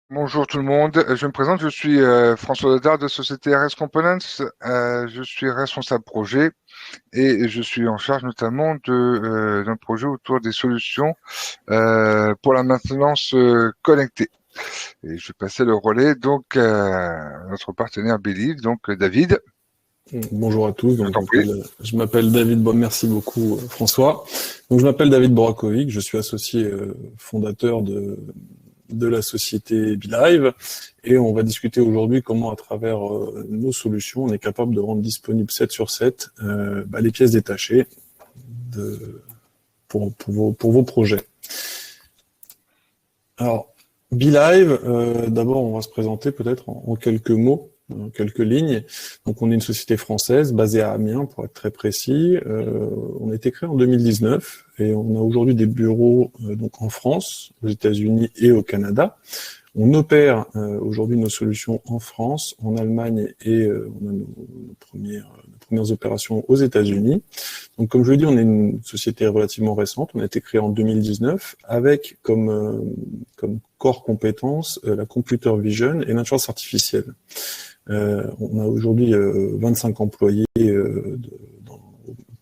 Bonjour tout le monde, je me présente, je suis François Dodard de Société RS Components. Je suis responsable projet et je suis en charge notamment d'un projet autour des solutions pour la maintenance connectée. Et je vais passer le relais donc à notre partenaire Believe, donc David. Bonjour à tous, Je donc t'en prie. je m'appelle David, merci beaucoup François. Donc je m'appelle David Borakovic, je suis associé fondateur de la société BeLive et on va discuter aujourd'hui comment à travers nos solutions on est capable de rendre disponible 7 sur 7 les pièces détachées pour vos projets. Alors BeLive, d'abord on va se présenter peut-être en quelques mots. Quelques lignes. Donc, on est une société française basée à Amiens, pour être très précis. On a été créé en 2019 et on a aujourd'hui des bureaux donc en France, aux États-Unis et au Canada. On opère aujourd'hui nos solutions en France, en Allemagne et on a nos premières opérations aux États-Unis. Donc, comme je l'ai dit, on est une société relativement récente. On a été créé en 2019 avec comme core compétence la computer vision et l'intelligence artificielle. On a aujourd'hui 25 employés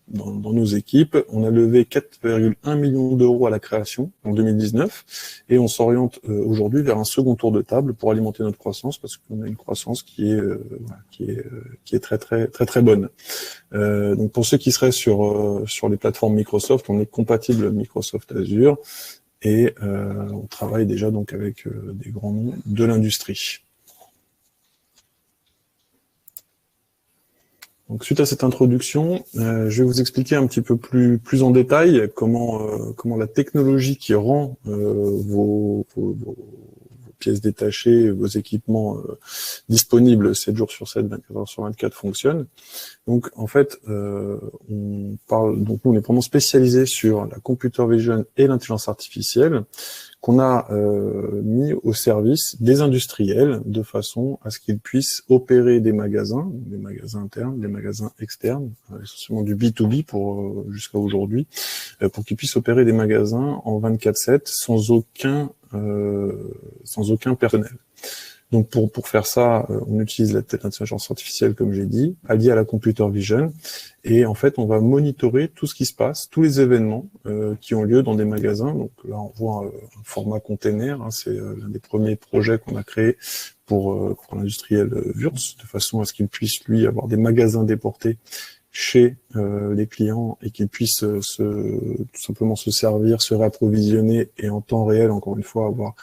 dans nos équipes. On a levé 4,1 millions d'euros à la création en 2019 et on s'oriente aujourd'hui vers un second tour de table pour alimenter notre croissance parce qu'on a une croissance qui est très bonne. Donc pour ceux qui seraient sur les plateformes Microsoft, on est compatible Microsoft Azure et on travaille déjà donc avec des grands noms de l'industrie. Donc, suite à cette introduction, je vais vous expliquer un petit peu plus en détail comment la technologie qui rend vos pièces détachées, vos équipements disponibles 7 jours sur 7, 24 heures sur 24 fonctionne. Donc, en fait, nous, on est vraiment spécialisé sur la computer vision et l'intelligence artificielle qu'on a mis au service des industriels de façon à ce qu'ils puissent opérer des magasins internes, des magasins externes, essentiellement du B2B jusqu'à aujourd'hui, pour qu'ils puissent opérer des magasins en 24/7 sans aucun personnel. Donc pour faire ça, on utilise l'intelligence artificielle, comme j'ai dit, alliée à la computer vision. Et en fait, on va monitorer tout ce qui se passe, tous les événements qui ont lieu dans des magasins. Donc là, on voit un format container. C'est l'un des premiers projets qu'on a créé pour l'industriel Wurtz, de façon à ce qu'il puisse, lui, avoir des magasins déportés chez les clients et qu'ils puissent tout simplement se servir, se réapprovisionner et en temps réel, encore une fois, avoir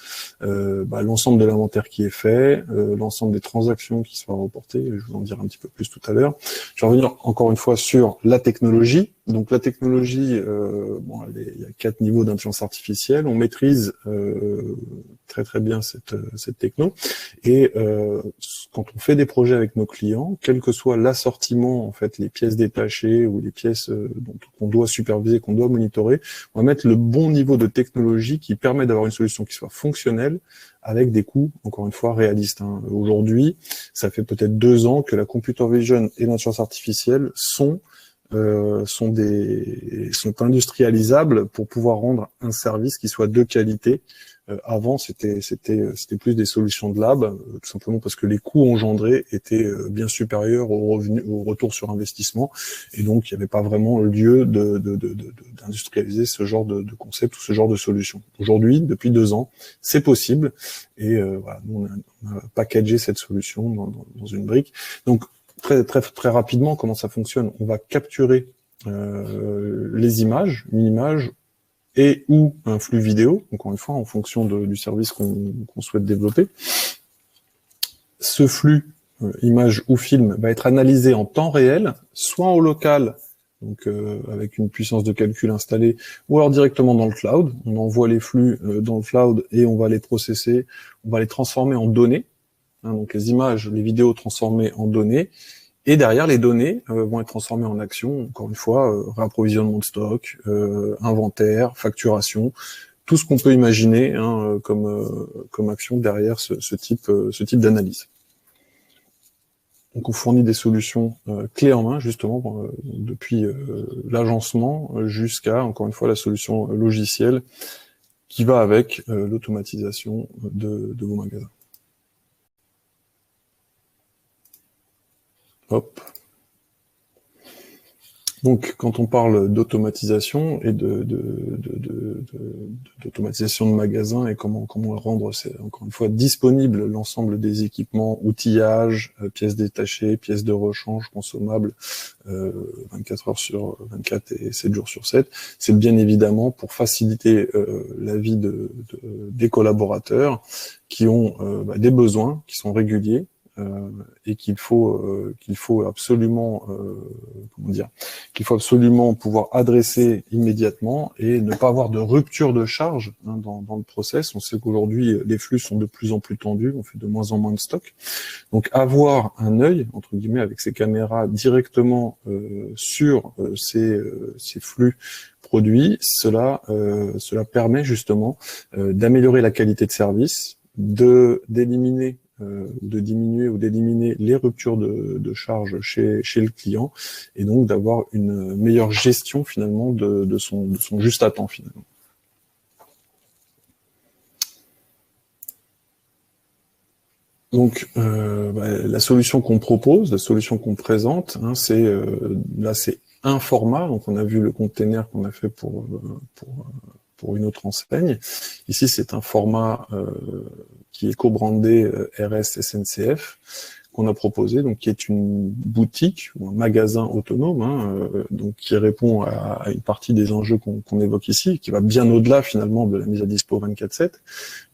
l'ensemble de l'inventaire qui est fait, l'ensemble des transactions qui sont reportées. Je vous en dirai un petit peu plus tout à l'heure. Je vais revenir encore une fois sur la technologie. Donc la technologie, il y a 4 niveaux d'intelligence artificielle. On maîtrise très bien cette techno. Et quand on fait des projets avec nos clients, quel que soit l'assortiment, en fait, les pièces détachées ou les pièces qu'on doit superviser, qu'on doit monitorer, on va mettre le bon niveau de technologie qui permet d'avoir une solution qui soit fonctionnelle avec des coûts, encore une fois, réalistes. Aujourd'hui, ça fait peut-être 2 ans que la computer vision et l'intelligence artificielle sont industrialisables pour pouvoir rendre un service qui soit de qualité. Avant, c'était plus des solutions de lab, tout simplement parce que les coûts engendrés étaient bien supérieurs aux revenus, au retour sur investissement, et donc il n'y avait pas vraiment lieu d'industrialiser ce genre de concept ou ce genre de solution. Aujourd'hui, depuis 2 ans, c'est possible, et nous on a packagé cette solution dans une brique. Donc très rapidement, comment ça fonctionne? On va capturer les images, une image et ou un flux vidéo, encore une fois, en fonction du service qu'on souhaite développer. Ce flux, image ou film, va être analysé en temps réel, soit au local, donc avec une puissance de calcul installée, ou alors directement dans le cloud. On envoie les flux dans le cloud et on va les processer, on va les transformer en données. Donc les images, les vidéos transformées en données. Et derrière, les données vont être transformées en actions, encore une fois, réapprovisionnement de stock, inventaire, facturation, tout ce qu'on peut imaginer comme action derrière ce type d'analyse. Donc on fournit des solutions clés en main, justement, depuis l'agencement jusqu'à, encore une fois, la solution logicielle qui va avec l'automatisation de vos magasins. Hop. Donc, quand on parle d'automatisation et d'automatisation de magasins et comment rendre, encore une fois, disponible l'ensemble des équipements, outillages, pièces détachées, pièces de rechange, consommables, 24 heures sur 24 et 7 jours sur 7, c'est bien évidemment pour faciliter la vie des collaborateurs qui ont des besoins qui sont réguliers, et qu'il faut absolument pouvoir adresser immédiatement et ne pas avoir de rupture de charge dans le process. On sait qu'aujourd'hui les flux sont de plus en plus tendus, on fait de moins en moins de stock. Donc avoir un œil entre guillemets avec ces caméras directement sur ces flux produits, cela permet justement d'améliorer la qualité de service, de diminuer les ruptures de charge chez le client, et donc d'avoir une meilleure gestion finalement de son juste à temps finalement. Donc la solution qu'on propose, la solution qu'on présente, c'est un format. Donc on a vu le container qu'on a fait pour une autre enseigne. Ici, c'est un format qui est co-brandé RS SNCF qu'on a proposé, donc qui est une boutique ou un magasin autonome, donc qui répond à une partie des enjeux qu'on évoque ici, qui va bien au-delà finalement de la mise à dispo 24/7,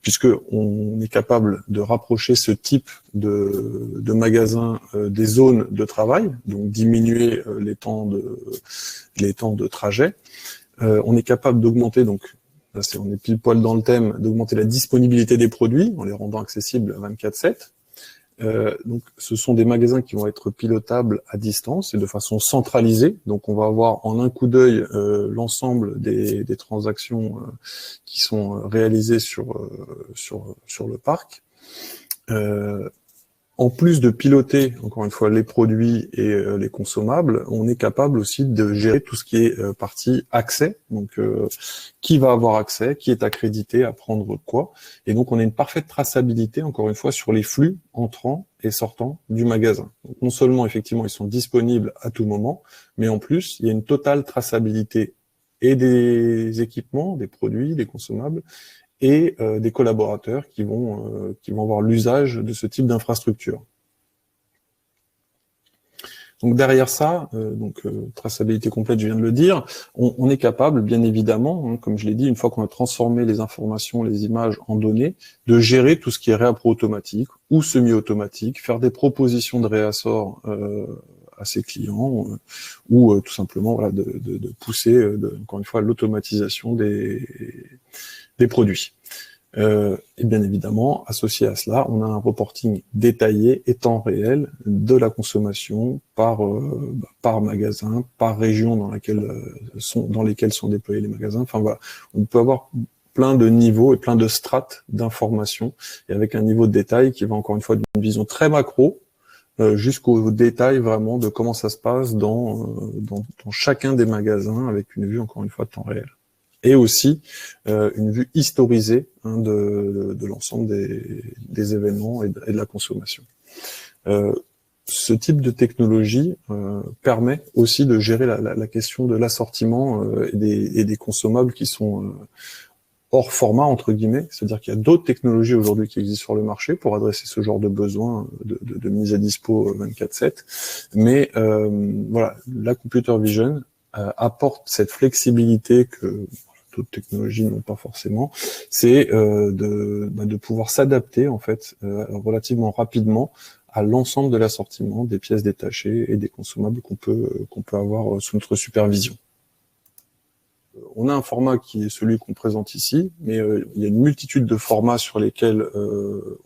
puisque on est capable de rapprocher ce type de magasin des zones de travail, donc diminuer les temps de trajet. On est capable d'augmenter, donc là on est pile poil dans le thème, d'augmenter la disponibilité des produits en les rendant accessibles 24/7. Donc ce sont des magasins qui vont être pilotables à distance et de façon centralisée. Donc on va avoir en un coup d'œil l'ensemble des transactions qui sont réalisées sur le parc. En plus de piloter, encore une fois, les produits et les consommables, on est capable aussi de gérer tout ce qui est partie accès. Donc, qui va avoir accès, qui est accrédité à prendre quoi. Et donc, on a une parfaite traçabilité, encore une fois, sur les flux entrants et sortants du magasin. Donc, non seulement, effectivement, ils sont disponibles à tout moment, mais en plus, il y a une totale traçabilité et des équipements, des produits, des consommables, et des collaborateurs qui vont avoir l'usage de ce type d'infrastructure. Donc derrière ça, traçabilité complète, je viens de le dire, on est capable, bien évidemment, comme je l'ai dit, une fois qu'on a transformé les informations, les images en données, de gérer tout ce qui est réappro automatique ou semi-automatique, faire des propositions de réassort à ses clients, ou tout simplement de pousser, encore une fois, l'automatisation des produits. Et bien évidemment, associé à cela, on a un reporting détaillé et temps réel de la consommation par magasin, par région dans lesquelles sont déployés les magasins. Enfin voilà, on peut avoir plein de niveaux et plein de strates d'informations, et avec un niveau de détail qui va encore une fois d'une vision très macro jusqu'au détail vraiment de comment ça se passe dans chacun des magasins, avec une vue encore une fois de temps réel. Et aussi une vue historisée de l'ensemble des événements et de la consommation. Ce type de technologie permet aussi de gérer la question de l'assortiment et des consommables qui sont hors format, entre guillemets, c'est-à-dire qu'il y a d'autres technologies aujourd'hui qui existent sur le marché pour adresser ce genre de besoin de mise à dispo 24/7, mais voilà, la computer vision apporte cette flexibilité que d'autres technologies n'ont pas forcément, c'est de pouvoir s'adapter en fait relativement rapidement à l'ensemble de l'assortiment des pièces détachées et des consommables qu'on peut avoir sous notre supervision. on a un format qui est celui qu'on présente ici, mais il y a une multitude de formats sur lesquels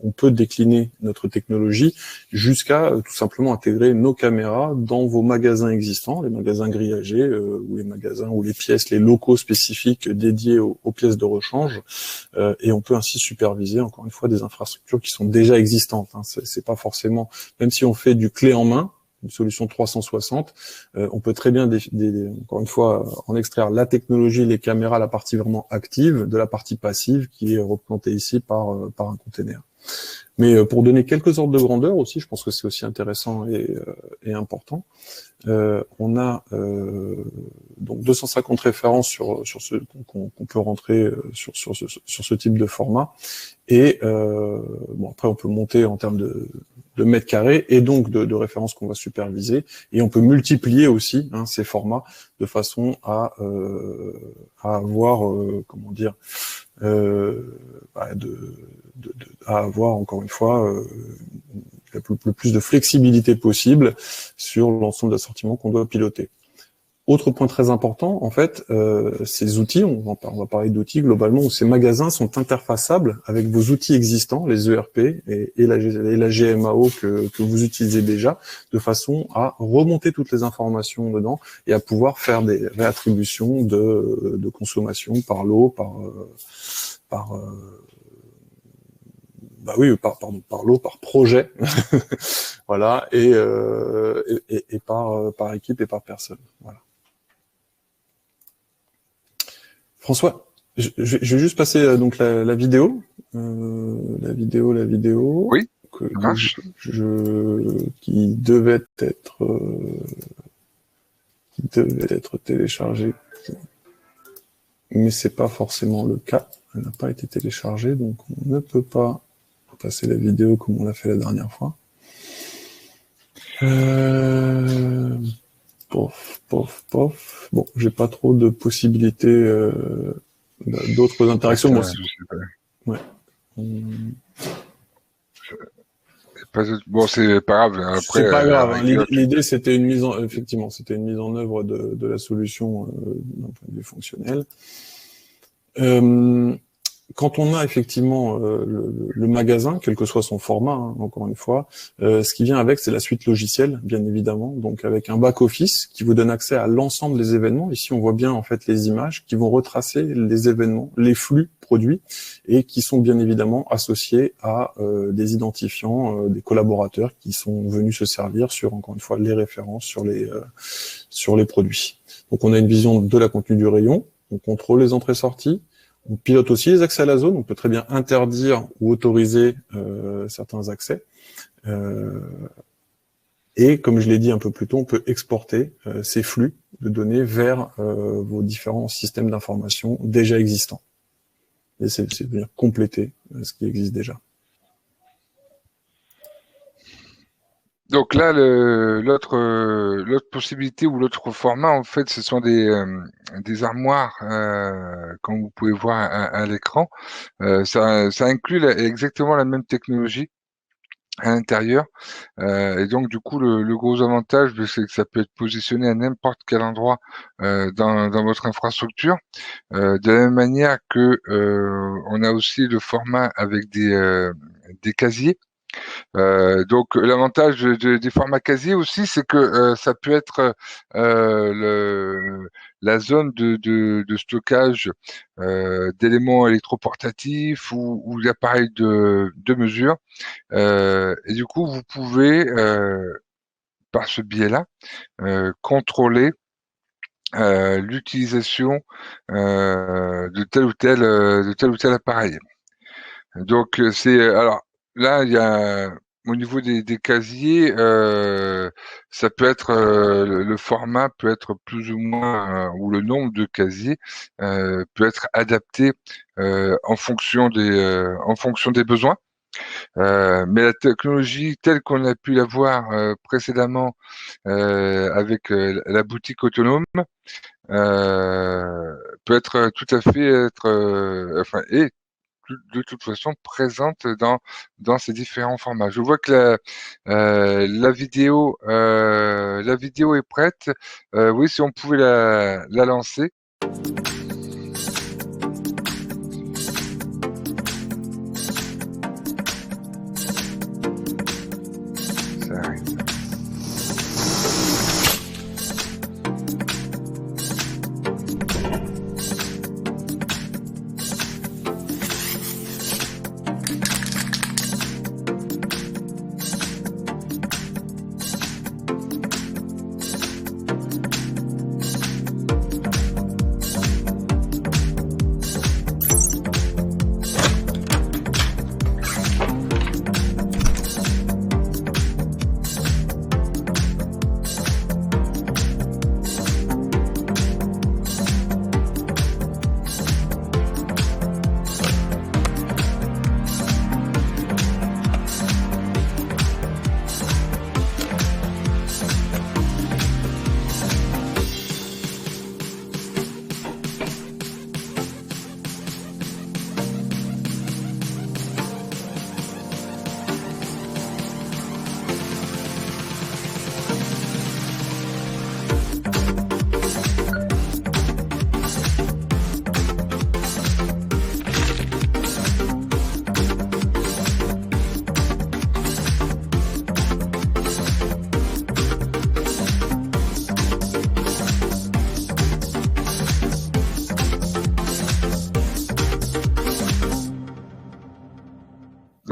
on peut décliner notre technologie jusqu'à tout simplement intégrer nos caméras dans vos magasins existants, les magasins grillagés ou les magasins ou les pièces, les locaux spécifiques dédiés aux pièces de rechange, et on peut ainsi superviser encore une fois des infrastructures qui sont déjà existantes. Hein. C'est pas forcément, même si on fait du clé en main, une solution 360, on peut très bien, encore une fois, en extraire la technologie, les caméras, la partie vraiment active, de la partie passive qui est représentée ici par un container. Mais pour donner quelques ordres de grandeur aussi, je pense que c'est aussi intéressant et important. On a donc 250 références sur ce qu'on peut rentrer sur ce type de format. Et bon, après on peut monter en termes de mètres carrés et donc de références qu'on va superviser, et on peut multiplier aussi ces formats de façon à avoir comment dire à avoir encore une fois le plus de flexibilité possible sur l'ensemble d'assortiments qu'on doit piloter. Autre point très important, en fait, ces outils, on va parler d'outils globalement, où ces magasins sont interfaçables avec vos outils existants, les ERP et la GMAO que vous utilisez déjà, de façon à remonter toutes les informations dedans et à pouvoir faire des réattributions de consommation par lot, par lot, par projet, voilà, et par équipe et par personne, voilà. François, je vais juste passer donc la vidéo, la vidéo Oui, qui devait être téléchargée, mais c'est pas forcément le cas. Elle n'a pas été téléchargée, donc on ne peut pas passer la vidéo comme on l'a fait la dernière fois. Pof. Bon, j'ai pas trop de possibilités d'autres interactions. Ça, Bon, je sais pas. Ouais. Bon, c'est pas grave. Après, C'est pas grave. à la rigueur, L'idée, c'était effectivement, c'était une mise en œuvre de la solution d'un point de vue fonctionnel. Quand on a effectivement le magasin, quel que soit son format, encore une fois, ce qui vient avec, c'est la suite logicielle, bien évidemment, donc avec un back-office qui vous donne accès à l'ensemble des événements. Ici, on voit bien en fait les images qui vont retracer les événements, les flux produits, et qui sont bien évidemment associés à des identifiants, des collaborateurs qui sont venus se servir sur, encore une fois, les références sur les produits. Donc, on a une vision de la contenu du rayon, on contrôle les entrées-sorties. On pilote aussi les accès à la zone. On peut très bien interdire ou autoriser certains accès. Et comme je l'ai dit un peu plus tôt, on peut exporter ces flux de données vers vos différents systèmes d'information déjà existants. Et c'est venir compléter ce qui existe déjà. donc là, l'autre possibilité ou l'autre format, en fait, ce sont des armoires, comme vous pouvez voir à l'écran. Ça inclut exactement la même technologie à l'intérieur. Et donc, du coup, le gros avantage, c'est que ça peut être positionné à n'importe quel endroit dans votre infrastructure. De la même manière que on a aussi le format avec des casiers. Donc l'avantage des formats casiers aussi, c'est que ça peut être la zone de stockage d'éléments électroportatifs ou d'appareils de mesure. Et du coup, vous pouvez, par ce biais-là, contrôler l'utilisation de tel ou tel appareil. Donc alors là il y a au niveau des casiers, ça peut être le format peut être plus ou moins ou le nombre de casiers peut être adapté en fonction des besoins. Mais la technologie telle qu'on a pu la voir précédemment avec la boutique autonome peut être tout à fait être enfin et de toute façon présente dans ces différents formats. Je vois que la vidéo est prête. Oui, si on pouvait la lancer.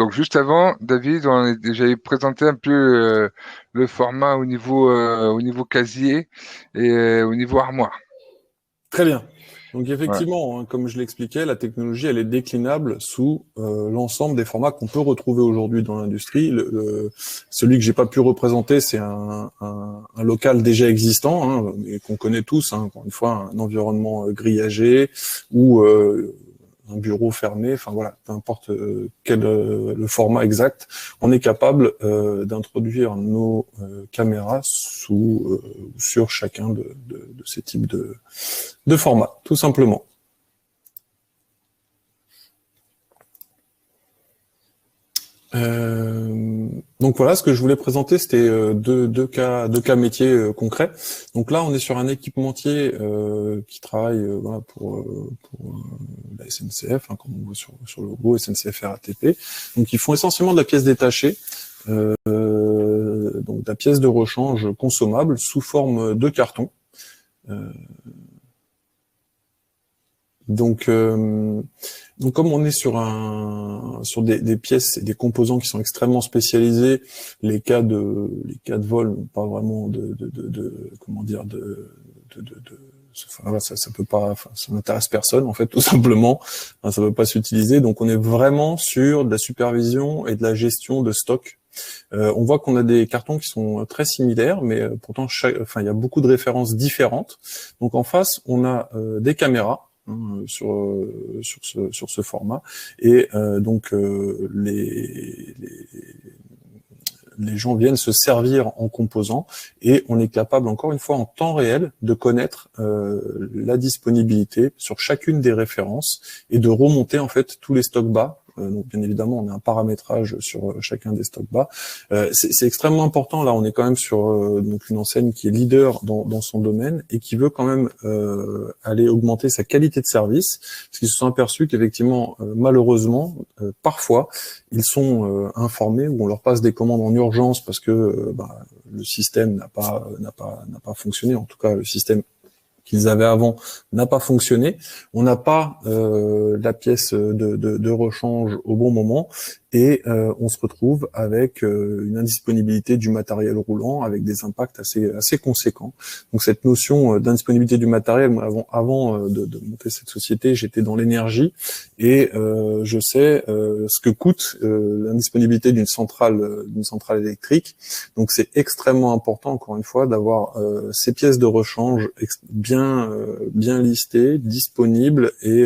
Donc juste avant, David, j'avais présenté un peu le format au niveau casier et au niveau armoire. Très bien. Donc Ouais. effectivement, hein, comme je l'expliquais, la technologie, elle est déclinable sous l'ensemble des formats qu'on peut retrouver aujourd'hui dans l'industrie. Celui que j'ai pas pu représenter, c'est un local déjà existant, hein, et qu'on connaît tous, hein, encore une fois, un environnement grillagé ou un bureau fermé, enfin voilà, peu importe quel le format exact, on est capable d'introduire nos caméras sur chacun de ces types de formats, tout simplement. Donc voilà, ce que je voulais présenter, c'était deux cas métiers concrets. Donc là, on est sur un équipementier qui travaille voilà, pour la SNCF, hein, comme on voit sur le logo SNCF RATP. Donc ils font essentiellement de la pièce détachée, donc de la pièce de rechange consommable sous forme de carton. Donc, comme on est sur des pièces et des composants qui sont extrêmement spécialisés, les cas de vol n'ont pas vraiment comment dire enfin, voilà, ça peut pas, enfin, ça n'intéresse personne en fait, tout simplement. Enfin, ça peut pas s'utiliser. Donc on est vraiment sur de la supervision et de la gestion de stock. On voit qu'on a des cartons qui sont très similaires, mais pourtant il y a beaucoup de références différentes. Donc en face, on a des caméras sur ce format, et donc les gens viennent se servir en composants, et on est capable, encore une fois, en temps réel, de connaître la disponibilité sur chacune des références et de remonter en fait tous les stocks bas. Donc bien évidemment, on a un paramétrage sur chacun des stocks bas. C'est extrêmement important. Là, on est quand même sur donc une enseigne qui est leader dans son domaine et qui veut quand même aller augmenter sa qualité de service, parce qu'ils se sont aperçus qu'effectivement, malheureusement, parfois, ils sont informés ou on leur passe des commandes en urgence parce que le système n'a pas fonctionné. En tout cas, le système qu'ils avaient avant n'a pas fonctionné. On n'a pas la pièce de rechange au bon moment, et on se retrouve avec une indisponibilité du matériel roulant avec des impacts assez conséquents. Donc cette notion d'indisponibilité du matériel, moi, avant de monter cette société, j'étais dans l'énergie, et je sais ce que coûte l'indisponibilité d'une centrale électrique. Donc c'est extrêmement important, encore une fois, d'avoir ces pièces de rechange bien listées, disponibles et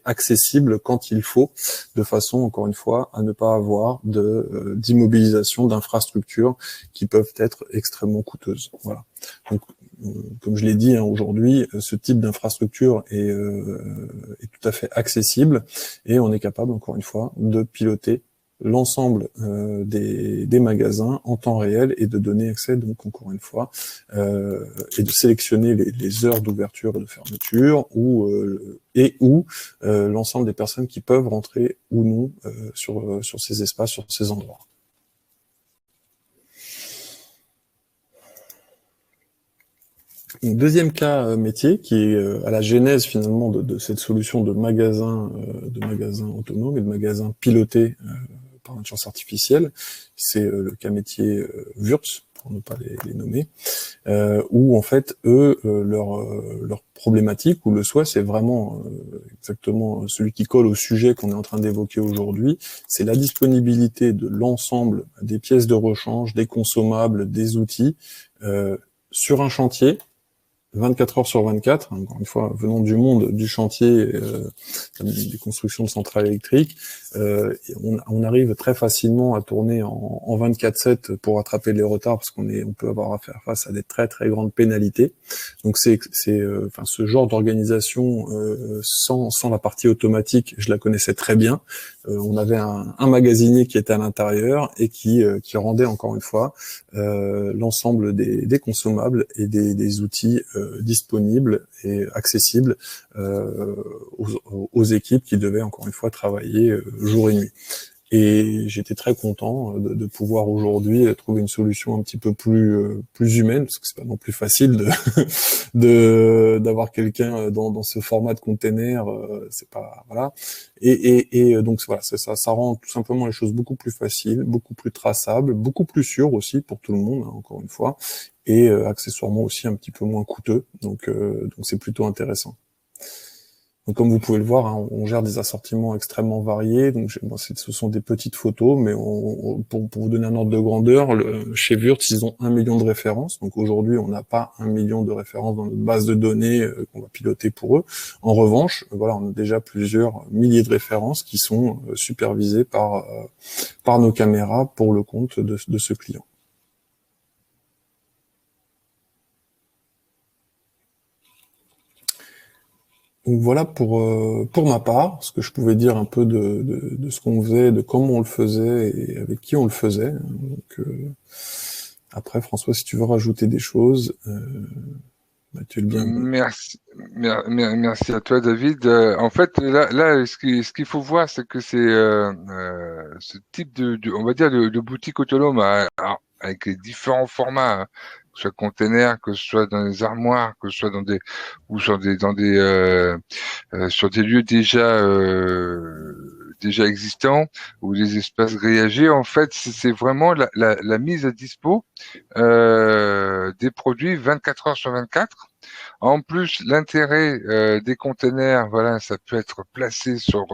accessibles quand il faut, de façon, encore une fois, à ne pas avoir d'immobilisation d'infrastructures qui peuvent être extrêmement coûteuses. Voilà. Donc, comme je l'ai dit, hein, aujourd'hui, ce type d'infrastructure est tout à fait accessible, et on est capable, encore une fois, de piloter l'ensemble des magasins en temps réel et de donner accès, donc encore une fois, et de sélectionner les heures d'ouverture et de fermeture, ou l'ensemble des personnes qui peuvent rentrer ou non sur ces espaces, sur ces endroits. Deuxième cas métier, qui est à la genèse finalement de cette solution de magasin autonome et de magasin piloté par l'intelligence artificielle, c'est le cas métier Wurtz, pour ne pas les nommer, où en fait leur problématique ou le souhait, c'est vraiment exactement celui qui colle au sujet qu'on est en train d'évoquer aujourd'hui, c'est la disponibilité de l'ensemble des pièces de rechange, des consommables, des outils sur un chantier 24 heures sur 24, encore une fois, venant du monde du chantier, des constructions de centrales électriques, on arrive très facilement à tourner en 24/7 pour rattraper les retards, parce on peut avoir à faire face à des très très grandes pénalités. Donc enfin, ce genre d'organisation sans la partie automatique, je la connaissais très bien. On avait un magasinier qui était à l'intérieur et qui rendait, encore une fois, l'ensemble des consommables et des outils disponibles et accessibles aux équipes qui devaient, encore une fois, travailler jour et nuit. Et j'étais très content de pouvoir aujourd'hui trouver une solution un petit peu plus humaine, parce que c'est pas non plus facile d'avoir quelqu'un dans ce format de container. C'est pas voilà. Et donc voilà, ça rend tout simplement les choses beaucoup plus faciles, beaucoup plus traçables, beaucoup plus sûres aussi pour tout le monde, hein, encore une fois, et accessoirement aussi un petit peu moins coûteux. Donc c'est plutôt intéressant. Donc, comme vous pouvez le voir, hein, on gère des assortiments extrêmement variés. Donc, ce sont des petites photos, mais pour vous donner un ordre de grandeur, chez Wurtz, ils ont 1 million de références. Donc, aujourd'hui, on n'a pas 1 million de références dans notre base de données qu'on va piloter pour eux. En revanche, voilà, on a déjà plusieurs milliers de références qui sont supervisées par nos caméras pour le compte de ce client. Donc voilà pour ma part, ce que je pouvais dire un peu de ce qu'on faisait, de comment on le faisait et avec qui on le faisait. Donc après, François, si tu veux rajouter des choses, tu es le bienvenu. Merci à toi, David. En fait, là, ce qu'il faut voir, c'est que c'est ce type on va dire, de boutique autonome avec les différents formats, hein, que ce soit container, que ce soit dans des armoires, que ce soit ou sur des lieux déjà existants ou des espaces grillagés. En fait, c'est vraiment la mise à dispo des produits 24 heures sur 24. En plus, l'intérêt des containers, voilà, ça peut être placé sur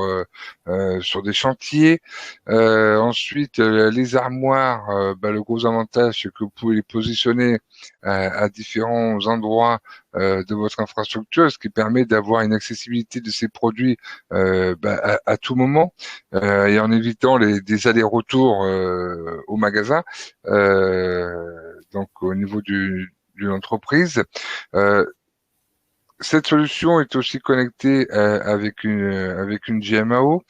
des chantiers. Ensuite, les armoires, le gros avantage, c'est que vous pouvez les positionner à différents endroits de votre infrastructure, ce qui permet d'avoir une accessibilité de ces produits à tout moment et en évitant des allers-retours au magasin. Donc, au niveau d'une entreprise. Cette solution est aussi connectée avec une GMAO,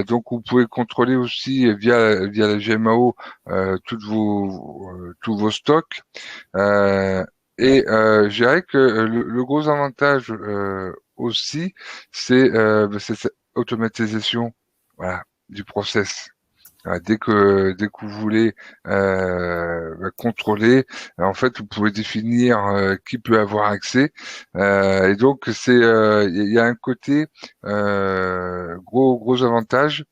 donc vous pouvez contrôler aussi via la GMAO tous vos stocks. Je dirais que le gros avantage aussi, c'est cette automatisation, voilà, du process. Dès que vous voulez contrôler, en fait, vous pouvez définir qui peut avoir accès. Et donc, il y a un côté gros avantage.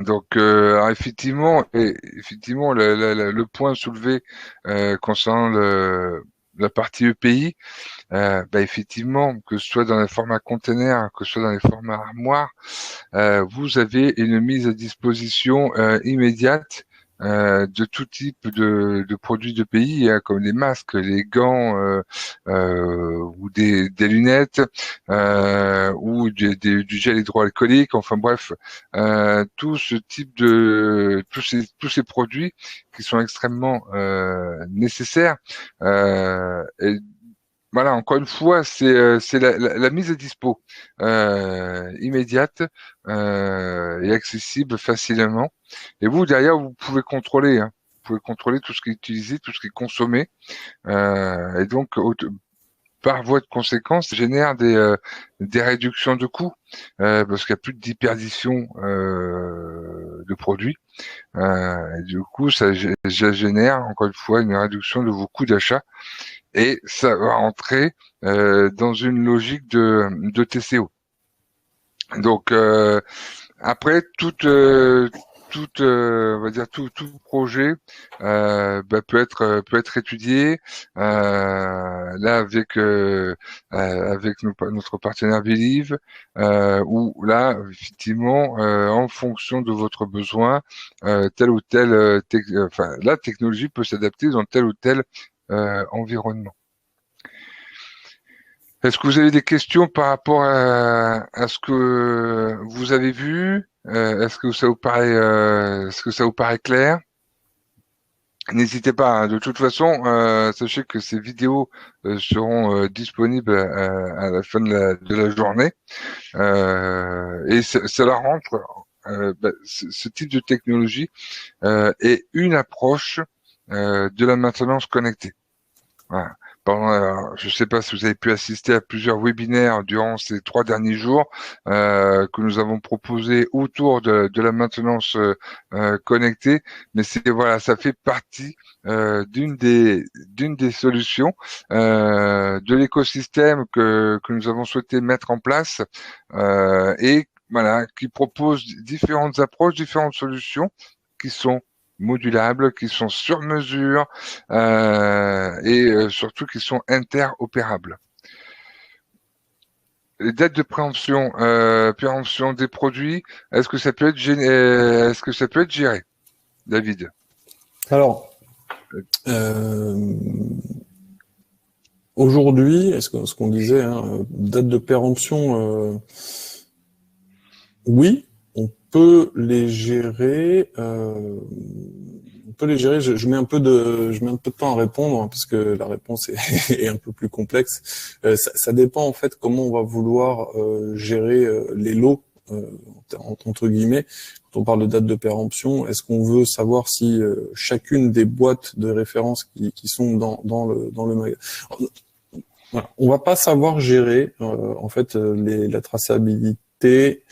Donc, alors effectivement, le point soulevé concernant la partie EPI, effectivement, que ce soit dans les formats container, que ce soit dans les formats armoires, vous avez une mise à disposition immédiate de tout type de produits de pays, hein, comme les masques, les gants ou des lunettes ou du gel hydroalcoolique. Enfin bref, tout ce type tous ces produits qui sont extrêmement nécessaires. Et voilà, encore une fois, c'est la mise à dispo immédiate et accessible facilement. Et vous, derrière, vous pouvez contrôler, hein. Vous pouvez contrôler tout ce qui est utilisé, tout ce qui est consommé. Et donc, par voie de conséquence, ça génère des réductions de coûts parce qu'il n'y a plus de déperdition de produits. Et du coup, ça génère, encore une fois, une réduction de vos coûts d'achat. Et ça va entrer dans une logique de TCO. Donc après on va dire tout projet peut être étudié là avec notre partenaire Believe où là effectivement en fonction de votre besoin telle ou telle la technologie peut s'adapter dans tel ou tel environnement. Est-ce que vous avez des questions par rapport à ce que vous avez vu? Est-ce que ça vous paraît clair? N'hésitez pas, hein. De toute façon, sachez que ces vidéos seront disponibles à la fin de la journée. Et ça la rentre. Ce type de technologie est une approche de la maintenance connectée. Voilà. je ne sais pas si vous avez pu assister à plusieurs webinaires durant ces 3 derniers jours que nous avons proposés autour de la maintenance connectée, mais voilà, ça fait partie d'une des solutions de l'écosystème que nous avons souhaité mettre en place et voilà, qui propose différentes approches, différentes solutions qui sont modulables, qui sont sur mesure et surtout qui sont interopérables. Les dates de préemption des produits, est-ce que ça peut être géré, David? Alors, aujourd'hui, ce qu'on disait, hein, date de péremption, oui, on peut les gérer. Je mets un peu de temps à répondre hein, parce que la réponse est un peu plus complexe. Ça dépend en fait comment on va vouloir gérer les lots entre guillemets. Quand on parle de date de péremption, est-ce qu'on veut savoir si chacune des boîtes de référence qui sont dans le magasin, voilà. On va pas savoir gérer en fait la traçabilité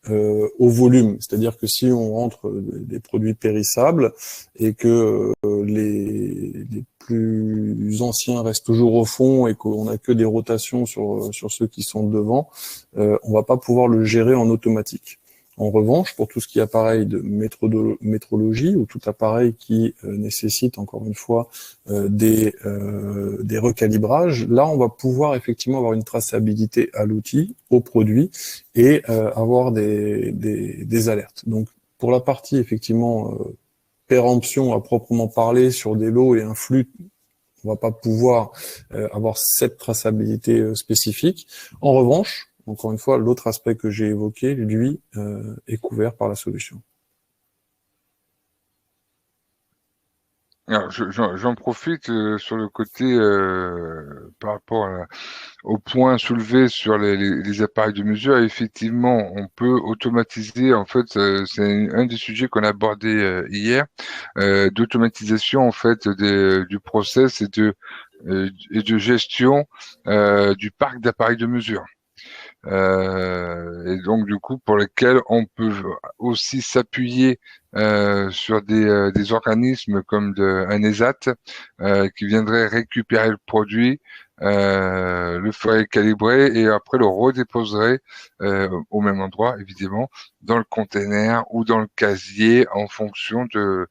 au volume, c'est-à-dire que si on rentre des produits périssables et que les plus anciens restent toujours au fond et qu'on n'a que des rotations sur ceux qui sont devant, on va pas pouvoir le gérer en automatique. En revanche, pour tout ce qui est appareil de métrologie ou tout appareil qui nécessite encore une fois des recalibrages, là on va pouvoir effectivement avoir une traçabilité à l'outil, au produit et avoir des alertes. Donc pour la partie effectivement péremption à proprement parler sur des lots et un flux, on va pas pouvoir avoir cette traçabilité spécifique. En revanche, encore une fois, l'autre aspect que j'ai évoqué, lui, est couvert par la solution. Alors, j'en profite sur le côté par rapport au point soulevé sur les appareils de mesure. Effectivement, on peut automatiser. En fait, c'est un des sujets qu'on a abordé hier, d'automatisation en fait du process et de gestion du parc d'appareils de mesure. Et donc du coup pour lesquels on peut aussi s'appuyer sur des organismes comme un ESAT qui viendrait récupérer le produit, le ferait calibrer et après le redéposerait au même endroit évidemment dans le container ou dans le casier en fonction du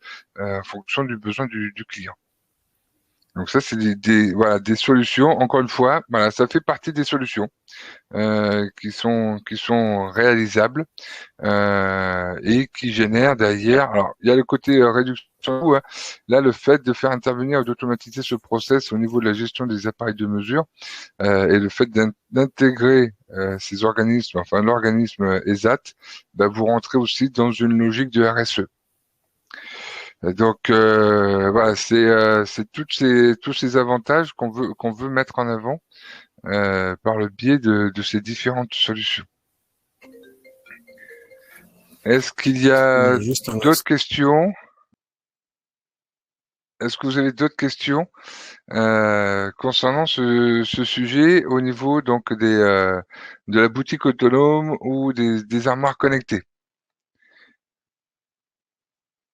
besoin du client. Donc ça c'est voilà des solutions. Encore une fois, voilà, ça fait partie des solutions qui sont réalisables et qui génèrent derrière. Alors, il y a le côté réduction de coût, hein. Là, le fait de faire intervenir ou d'automatiser ce process au niveau de la gestion des appareils de mesure et le fait d'intégrer ces organismes, enfin l'organisme ESAT, vous rentrez aussi dans une logique de RSE. Donc voilà, c'est tous ces avantages qu'on veut mettre en avant par le biais de ces différentes solutions. Est-ce qu'il y a d'autres questions? Est-ce que vous avez d'autres questions concernant ce sujet au niveau donc de la boutique autonome ou des armoires connectées?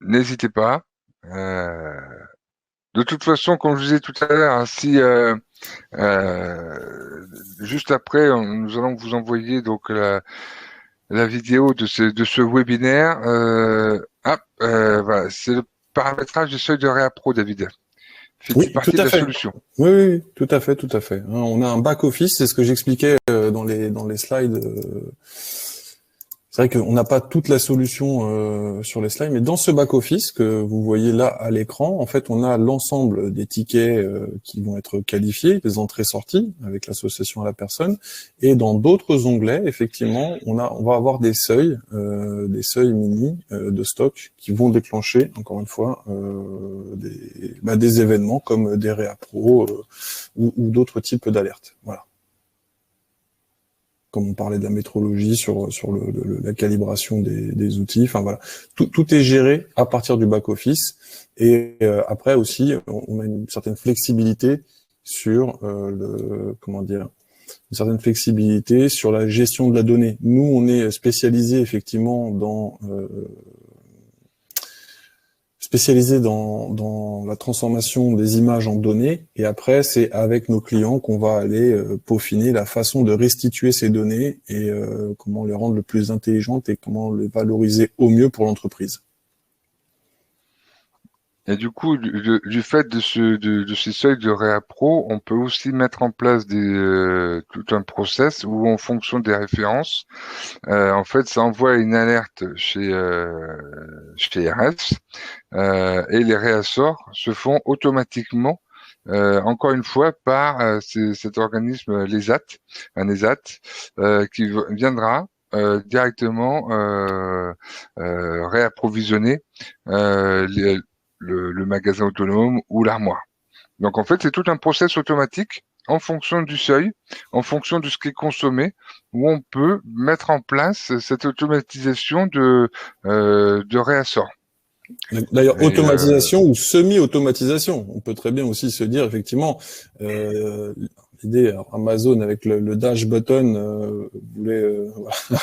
N'hésitez pas. De toute façon, comme je vous disais tout à l'heure, hein, si juste après, nous allons vous envoyer donc la vidéo de ce webinaire. Voilà, c'est le paramétrage des seuils de réappro, David. Fait-il partie de la solution? Oui, tout à fait. On a un back office, c'est ce que j'expliquais dans les slides. C'est vrai qu'on n'a pas toute la solution sur les slides, mais dans ce back-office que vous voyez là à l'écran, en fait, on a l'ensemble des tickets qui vont être qualifiés, des entrées-sorties avec l'association à la personne, et dans d'autres onglets, effectivement, on va avoir des seuils mini de stock qui vont déclencher, encore une fois, des événements comme des réappros ou d'autres types d'alertes. Voilà. Comme on parlait de la métrologie sur la calibration des outils. Enfin voilà, tout est géré à partir du back office et après aussi on a une certaine flexibilité sur une certaine flexibilité sur la gestion de la donnée. Nous, on est spécialisé effectivement dans la transformation des images en données, et après c'est avec nos clients qu'on va aller peaufiner la façon de restituer ces données et comment les rendre le plus intelligentes et comment les valoriser au mieux pour l'entreprise. Et du coup, du fait de ces seuils de réappro, on peut aussi mettre en place tout un process où, en fonction des références, en fait, ça envoie une alerte chez RS, et les réassorts se font automatiquement, encore une fois, par cet organisme, l'ESAT, un ESAT, qui viendra directement réapprovisionner le magasin autonome ou l'armoire. Donc en fait, c'est tout un process automatique en fonction du seuil, en fonction de ce qui est consommé, où on peut mettre en place cette automatisation de réassort. D'ailleurs, Et, automatisation ou semi-automatisation. On peut très bien aussi se dire, effectivement, l'idée, alors, Amazon avec le dash button voulait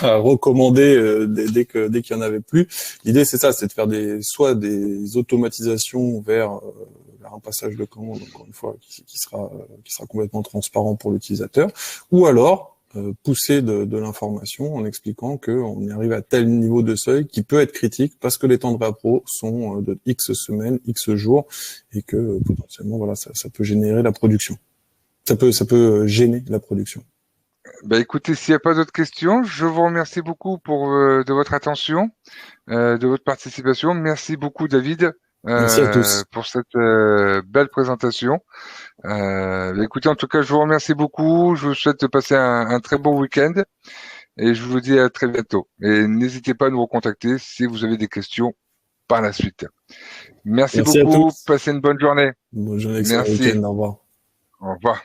recommander dès qu'il y en avait plus. L'idée, c'est ça, c'est de faire soit des automatisations vers un passage de commande, encore une fois, qui sera complètement transparent pour l'utilisateur, ou alors pousser de l'information en expliquant qu'on y arrive à tel niveau de seuil qui peut être critique parce que les temps de réappro sont de X semaines, X jours, et que potentiellement, voilà, ça peut générer la production. Ça peut gêner la production. bah écoutez, s'il n'y a pas d'autres questions, je vous remercie beaucoup de votre attention, de votre participation. Merci beaucoup, David, Merci à tous. pour cette belle présentation. Écoutez, en tout cas, je vous remercie beaucoup. Je vous souhaite de passer un très bon week-end et je vous dis à très bientôt. Et n'hésitez pas à nous recontacter si vous avez des questions par la suite. Merci Merci à beaucoup. tous. Passez une bonne journée. Bonne journée, excellent Merci. week-end. Au revoir. Au revoir.